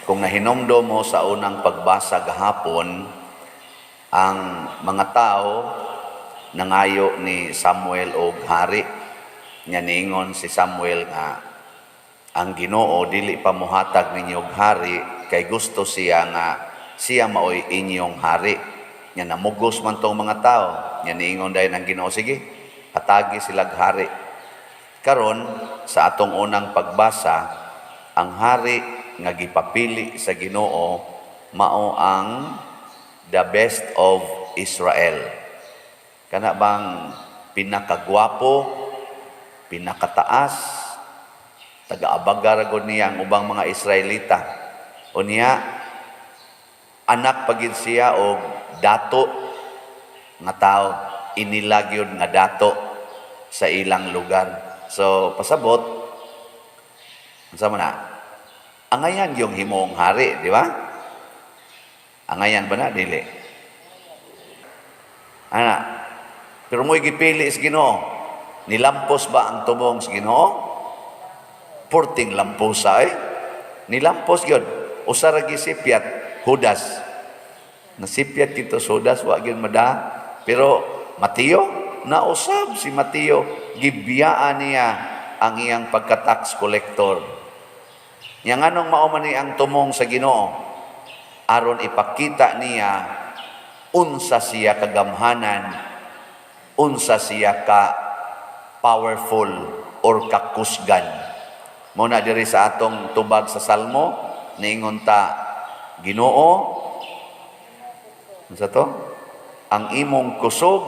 Kung nahinomdo mo sa unang pagbasa gahapon, ang mga tao nangayo ni Samuel og hari. Nya niingon si Samuel nga ang Ginoo dili pa mohatag ninyo og hari kay gusto siya nga siya maoy inyong hari. Nya namugos man tong mga tao. Nya niingon dayon ang Ginoo, sige, hatagi sila hari. Karon sa atong unang pagbasa, ang hari nga gipapili sa Ginoo mao ang the best of Israel. Kana bang pinakagwapo, pinakataas, taga-abaga gud niya ang ubang mga Israelita. Unya anak pagid siya og dato nga tao, inilag yun nga dato sa ilang lugar. So pasabot unsa man na? Angayan yung himong hari, di ba? Angayan ba na dili? Ana, pero mo'y gipili sa Ginoo. Nilampos ba ang tumong sa Ginoo? Purting lamposa Nilampos yun. Usa ra gisipyat, Judas. Nasipyat kito sa Judas, wa gyud mada. Pero Mateo, nausab si Mateo, gibiyaan niya ang iyang pagka-tax collector. Yang anong maumani ang tumong sa Ginoo aron ipakita niya unsa siya kagamhanan, unsa siya ka powerful or kakusgan. Muna diri sa atong tubag sa Salmo, niingon ta, Ginoo, unsa to? Ang imong kusog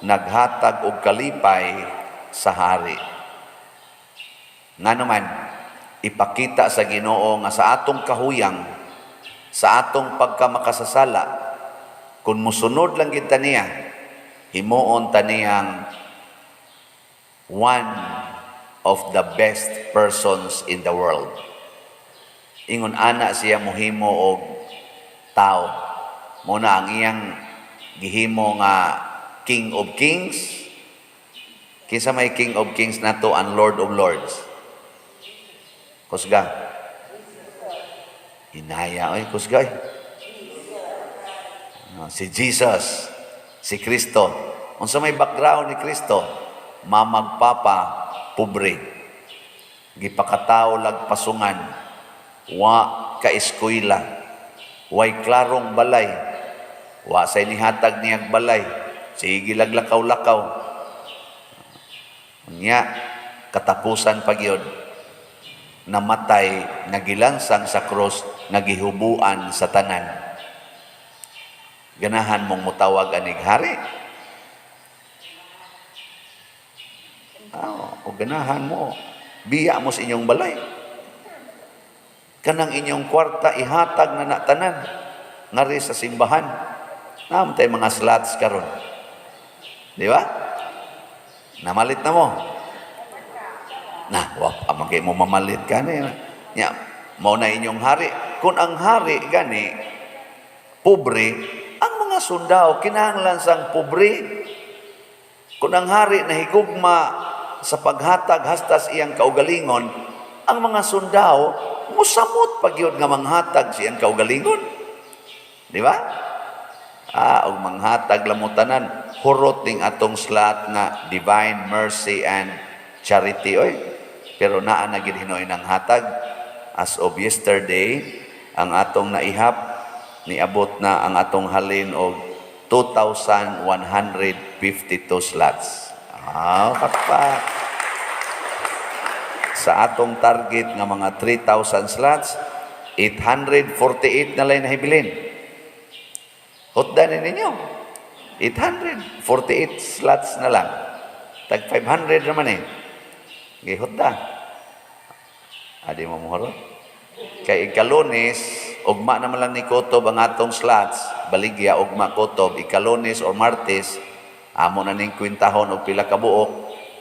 naghatag og kalipay sa hari. Nga naman, ipakita sa Ginoo nga sa atong kahuyang, sa atong pagkamakasasala, kung musunod lang kita niya, himuon ta niyang one of the best persons in the world. Ingon ana siya mohimo og tao. Muna ang iyang gihimo nga King of Kings. Kinsa may King of Kings nato ang Lord of Lords? Kusga. Inaya kusga. Si Jesus, si Kristo. Unsa may background ni Kristo? Mamagpapa, pobre. Gipakataw lagpasungan. Wa ka eskwela. Way klarong balay. Wa say nihatag niyag balay. Sige laglakaw-lakaw. Unya katapusan pagyod namatay, nagilansang sa krus, nagihubuan sa tanan. Ganahan mong mutawag anig hari? O ganahan mo, biya mo sa inyong balay. Kanang inyong kwarta, ihatag na natanan, ngari sa simbahan. Naam tayo mga slots karon. Di ba? Namalit na mo. Amang kayo mo mamalit ka na. Ya, mau na inyong hari. Kung ang hari gani, pobre, ang mga sundao, kinahanglan sang pobre. Kung ang hari nahigugma sa paghatag hastas iyang kaugalingon, ang mga sundao, musamot pagyod nga manghatag siyang kaugalingon. Di ba? Og manghatag lamutanan, hurot ning atong slot nga divine mercy and charity. Pero naa na gid hinoy ng hatag. As of yesterday, ang atong naihap, niabot na ang atong halin og 2,152 slots. Pakpak. Sa atong target nga mga 3,000 slots, 848 na lang nahibilin. Hotdan ninyo. 848 slots na lang. Tag 500 naman Gihotda. Adi mo mohoro. Kay ikalunes, ugma naman lang ni Kotob ang atong slots, baligya ugma Kotob, ikalunes or Martes, amo na ning kwintahon og pila ka buok.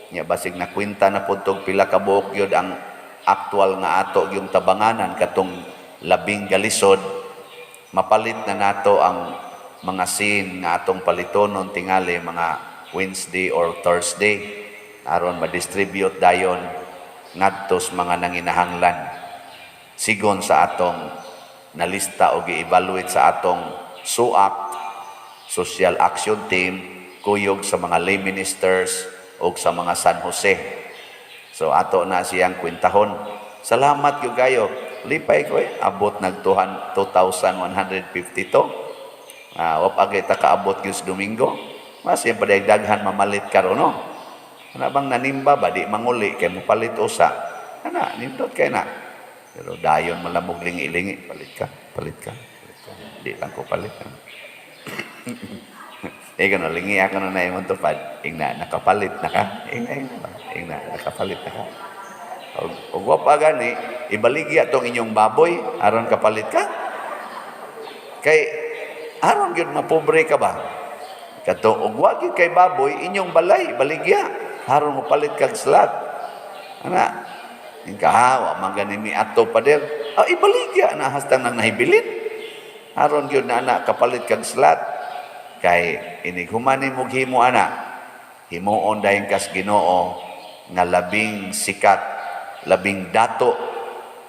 Nya basig na kwinta na pud pila ka buok gyud ang actual nga ato yung tabanganan katong labing galisod. Mapalit na nato ang mga scene nga atong palitonon tingali mga Wednesday or Thursday aron ma-distribute dayon ngadto sa mga nanginahanglan sigon sa atong nalista o gi-evaluate sa atong SUAC, Social Action Team, kuyog sa mga lay ministers o sa mga San Jose. So ato na siyang kwintahon. Salamat yung kayo. Lipay ko abot nagtuhan 2,152. Wap agay ta kaabot yung Domingo. Mas yung padagdaghan mamalit ka ron, no? Ano bang nanimba ba? Di manguli, kaya mo palit usa. Ano, nindot kayo na. Pero dayon malamog lingi-lingi. Palit ka. Di lang ko palit. Ikaw lingi ako na yung tupad. Ingna, nakapalit na ka. Ingna, nakapalit na ka. O wap agani, ibaligya itong inyong baboy, aron kapalit ka. Kay, aron yun mapobre ka ba? Kato, og wagi kay baboy, inyong balay, baligya. Haron mo palit kag slat. Ana, yung kahawa, manganimi ato pa der. Ibaligya na hastang nang nahibilin. Haron yun na anak, kapalit kag slat. Kay, inighumanin mo himo anak. Himuon dahil kas Ginoo nga labing sikat, labing dato,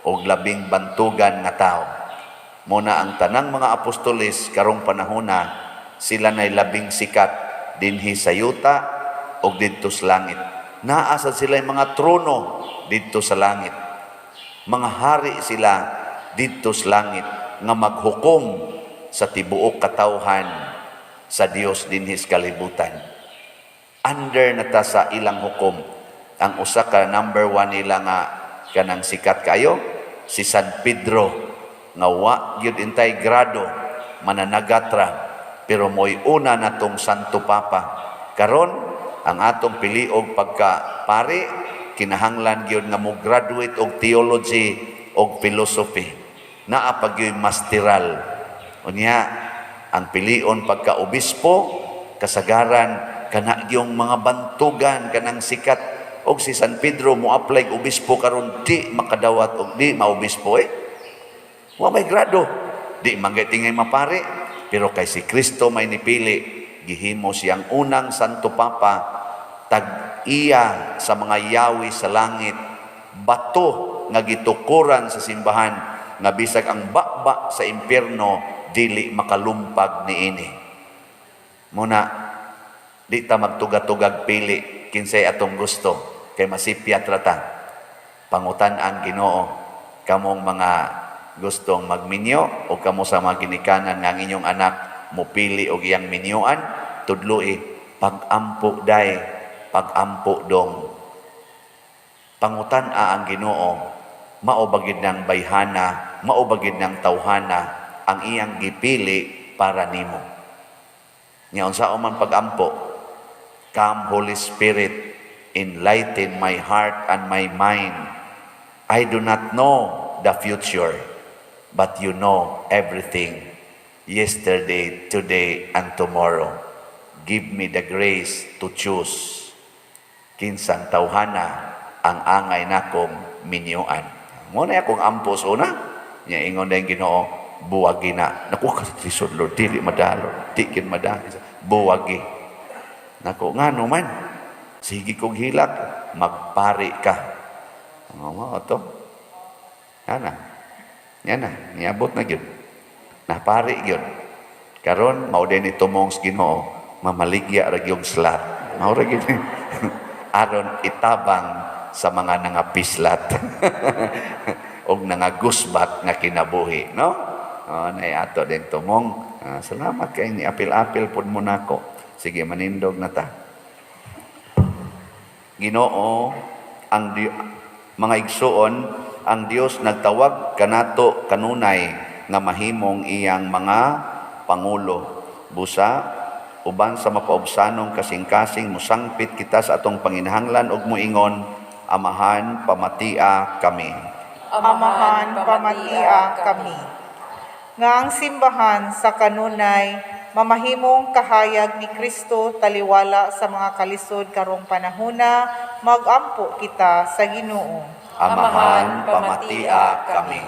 o labing bantugan nga tao. Muna ang tanang mga apostolis karong panahona, sila na'y labing sikat dinhi sa yuta o dito sa langit. Naasa sila yung mga trono dito sa langit. Mga hari sila dito sa langit nga maghukom sa tibuok katawhan sa Dios dinhi sa kalibutan. Under na ta sa ilang hukom. Ang usa ka number 1 nila nga kanang sikat kayo, si San Pedro nga wa gyud intay grado, mananagatra, pero mo'y una natong Santo Papa. Karon ang atong piliog pagka-pari, kinahanglan gyud nga mo graduate og theology og philosophy. Naa pa gyud masteral. Unya, ang pilion pagka-obispo, kasagaran, kana gyung mga bantugan, kanang sikat. Og si San Pedro mo apply obispo karon di makadawat og di maobispo Wa may grado. Di manggay tingay mapari. Pero kay si Kristo may nipili, gihimo siyang unang Santo Papa, tag-iya sa mga yawi sa langit, bato nga gitukuran sa simbahan, nga bisag ang bakba sa impyerno, dili makalumpag niini. Muna, di ta magtugatugag pili, kinsay atong gusto, kay masipyat rata. Pangutan ang Ginoo, kamong mga gustong magminyo o kamo sa mga ginikanan nga inyong anak mupili og iyang minyoan, tudloi pag-ampo day, pag-ampo dong. Pangutan-a ang Ginoo, mao bagid ng bayhana, mao bagid ng tawhana ang iyang gipili para nimo. Nya unsa man pag-ampo? Come Holy Spirit, enlighten my heart and my mind. I do not know the future, but you know everything, yesterday, today, and tomorrow. Give me the grace to choose. Kinsang tawhana ang angay nakong minyuan. Muna akong ampos una, niya ingon na yung Ginoo, buwagi na. Naku, kasisod Lord, dili madalo, tikin madalo, buwagi. Naku, nga naman, sige kong hilak, magpari ka. Ano ito? Yan na, niabot na yun. Napari yun. Karon, maudin ito mong Ginoo, mamaligya ragyong slat. Maura yun. Aron itabang sa mga nangapislat. O nangagusbat nga kinabuhi. No? Nay ato din tumong. Salamat kayo ni apil-apil po mo nako. Sige, manindog na ta. Ginoo, mga igsuon, ang Dios nagtawag kanato kanunay nga mahimong iyang mga pangulo. Busa, uban sa mapaubsanong kasing-kasing, musangpit kita sa atong panginahanglan ug muingon, Amahan, pamatia kami. Amahan, pamatia kami. Nga ang simbahan sa kanunay, mamahimong kahayag ni Kristo taliwala sa mga kalisod karong panahona, magampo kita sa Ginoo. Amahan, pamatia kami.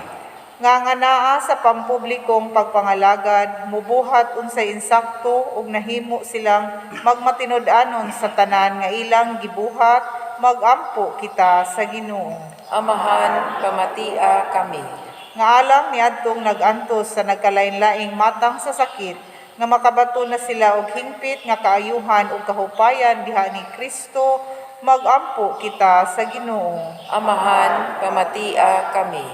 Nga naa sa pampublikong pagpangalagad, mubuhat unsay insakto ug nahimo silang magmatinud-anon sa tanan nga ilang gibuhat, magampo kita sa Ginoo. Amahan, pamatia kami. nga alang niadtong nagantos sa nagkalain-laing matang sa sakit, nga makabato na sila og hingpit nga kaayuhan ug kahupayan diha ni Kristo, magampo kita sa Ginoo. Amahan, pamatia kami.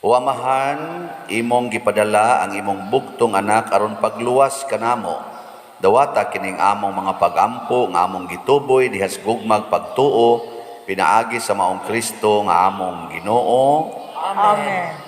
O Amahan, imong gipadala ang imong bugtong anak aron pagluwas kanamo. Dawata kining among mga pagampo nga among gituboy dihas gugmag pagtuo pinaagi sa maong Kristo nga among Ginoo. Amen. Amen.